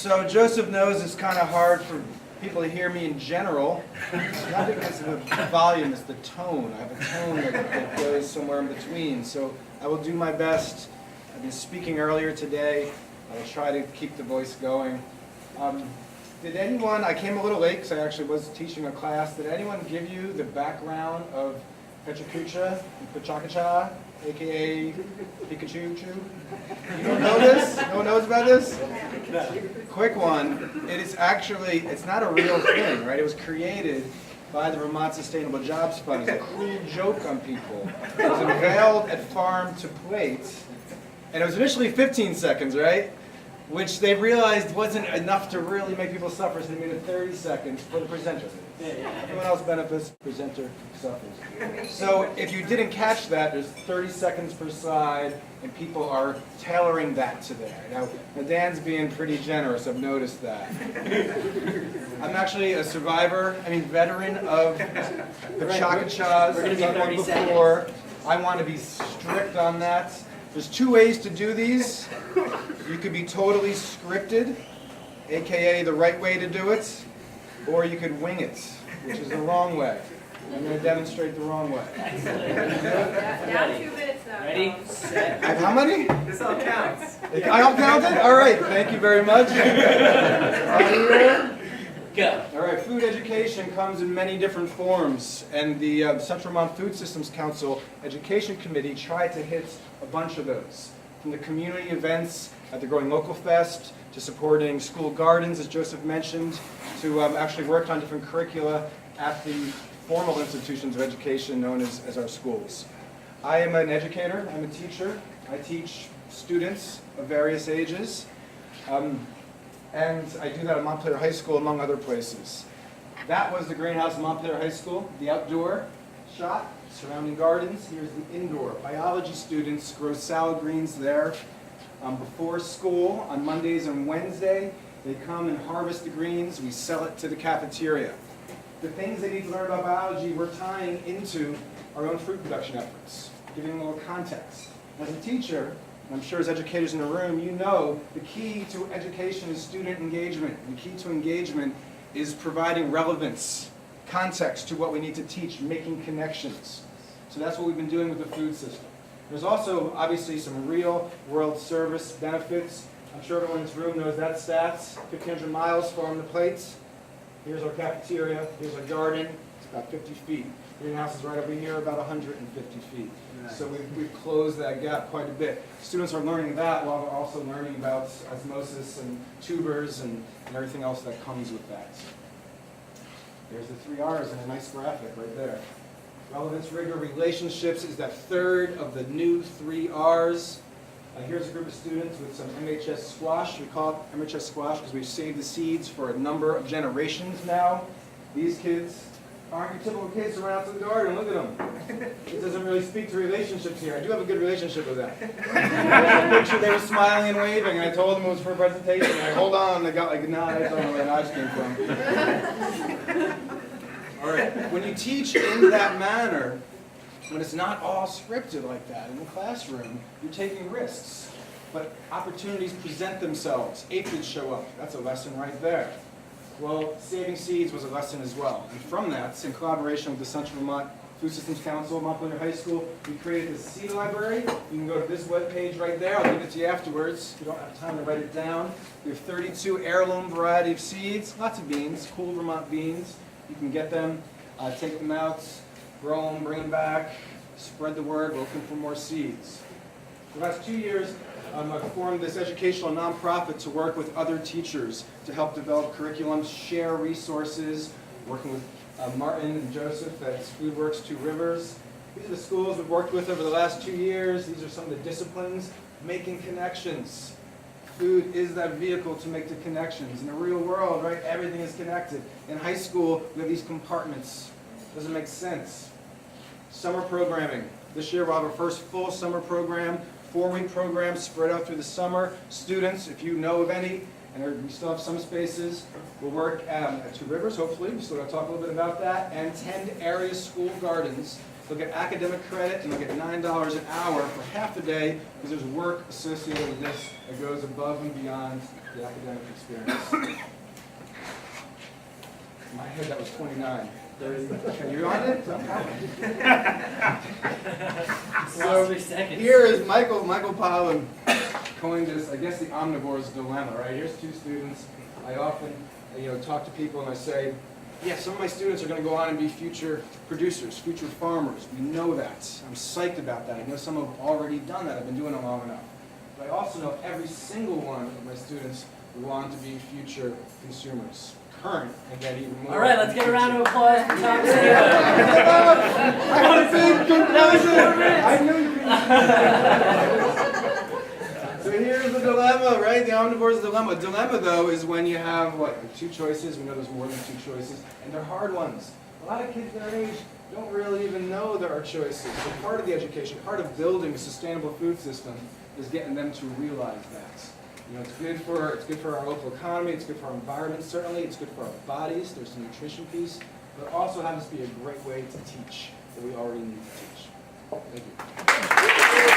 So Joseph knows it's kind of hard for people to hear me in general. Not because of the volume, it's the tone. I have a tone that goes somewhere in between. So I will do my best. I've been speaking earlier today. I will try to keep the voice going. Did anyone, I came a little late because I actually was teaching a class, did anyone give you the background of Pecha Kucha and Pecha Kucha, aka Pikachu? You don't know this? No one knows about this? Quick one. It is actually, it's not a real thing, right? It was created by the Vermont Sustainable Jobs Fund. It's a cruel joke on people. It was unveiled at Farm to Plate, and it was initially 15 seconds, right? Which they realized wasn't enough to really make people suffer, so they made it 30 seconds for the presenter. Everyone else benefits, presenter suffers. So if you didn't catch that, there's 30 seconds per slide, and people are tailoring that to there. Now Dan's being pretty generous, I've noticed that. I'm actually a veteran of the Pecha Kuchas before. I want to be strict on that. There's two ways to do these. You could be totally scripted, aka the right way to do it, or you could wing it, which is the wrong way. I'm going to demonstrate the wrong way. Down 2 minutes now. Ready, set. How many? This all counts. I all counted? All right, thank you very much. Go. All right, food education comes in many different forms, and the Central Vermont Food Systems Council Education Committee tried to hit a bunch of those. From the community events at the Growing Local Fest, to supporting school gardens, as Joseph mentioned, to actually work on different curricula at the formal institutions of education known as our schools. I am an educator, I'm a teacher. I teach students of various ages. And I do that at Montpelier High School, among other places. That was the greenhouse at Montpelier High School, the outdoor shot, surrounding gardens. Here's the indoor. Biology students grow salad greens there. Before school, on Mondays and Wednesday, they come and harvest the greens. We sell it to the cafeteria. The things they need to learn about biology, we're tying into our own fruit production efforts, giving them a little context. As a teacher, I'm sure as educators in the room, you know the key to education is student engagement. The key to engagement is providing relevance, context to what we need to teach, making connections. So that's what we've been doing with the food system. There's also obviously some real world service benefits. I'm sure everyone in this room knows that stats, 1,500 miles farm to plates. Here's our cafeteria, here's our garden, it's about 50 feet. Greenhouse is right over here, about 150 feet. Nice. So we've closed that gap quite a bit. Students are learning that while they're also learning about osmosis and tubers and everything else that comes with that. There's the 3 R's in a nice graphic right there. Relevance, rigor, relationships is that third of the new 3 R's. Here's a group of students with some MHS squash. We call it MHS squash because we've saved the seeds for a number of generations now. These kids aren't your typical kids who run out to the garden. Look at them. It doesn't really speak to relationships here. I do have a good relationship with that. There's a picture, they were smiling and waving, and I told them it was for a presentation. And hold on, they got like a nod. I don't know where the knives came from. All right, when you teach in that manner, when it's not all scripted like that in the classroom, you're taking risks. But opportunities present themselves. Aphids show up. That's a lesson right there. Well, saving seeds was a lesson as well. And from that, in collaboration with the Central Vermont Food Systems Council, Montpelier High School, we created the seed library. You can go to this webpage right there. I'll give it to you afterwards. We don't have time to write it down. We have 32 heirloom variety of seeds, lots of beans, cool Vermont beans. You can get them, take them out, grow them, bring them back, spread the word. We're looking for more seeds. For the last 2 years, I've formed this educational nonprofit to work with other teachers to help develop curriculums, share resources, working with Martin and Joseph at Foodworks 2 Rivers. These are the schools we've worked with over the last 2 years. These are some of the disciplines. Making connections. Food is that vehicle to make the connections. In the real world, right, everything is connected. In high school, we have these compartments. Doesn't make sense. Summer programming. This year we'll have our first full summer program, 4-week program spread out through the summer. Students, if you know of any, and we still have some spaces, will work at 2 Rivers, hopefully. We're still going to talk a little bit about that. And 10 area school gardens They'll get academic credit and they'll get $9 an hour for half the day because there's work associated with this that goes above and beyond the academic experience. In my head, that was 29. Okay, you're on it? So Last 3 seconds. here is Michael Pollan coined this, I guess, the omnivore's dilemma, right? Here's two students. I often, talk to people and I say, yeah, some of my students are going to go on and be future producers, future farmers. We know that. I'm psyched about that. I know some have already done that. I've been doing it long enough. But I also know every single one of my students will go on to be future consumers. Current and get even more. All right, let's get a round of applause for Tom Sabo. I had a big conclusion. I knew you could. So here's the dilemma, right? The omnivore's dilemma. Dilemma, though, is when you have, what, like 2 choices. We know there's more than 2 choices. And they're hard ones. A lot of kids their age don't really even know there are choices. So part of the education, part of building a sustainable food system is getting them to realize that. It's good for our local economy, it's good for our environment, certainly, it's good for our bodies, there's the nutrition piece, but it also happens to be a great way to teach that we already need to teach. Thank you.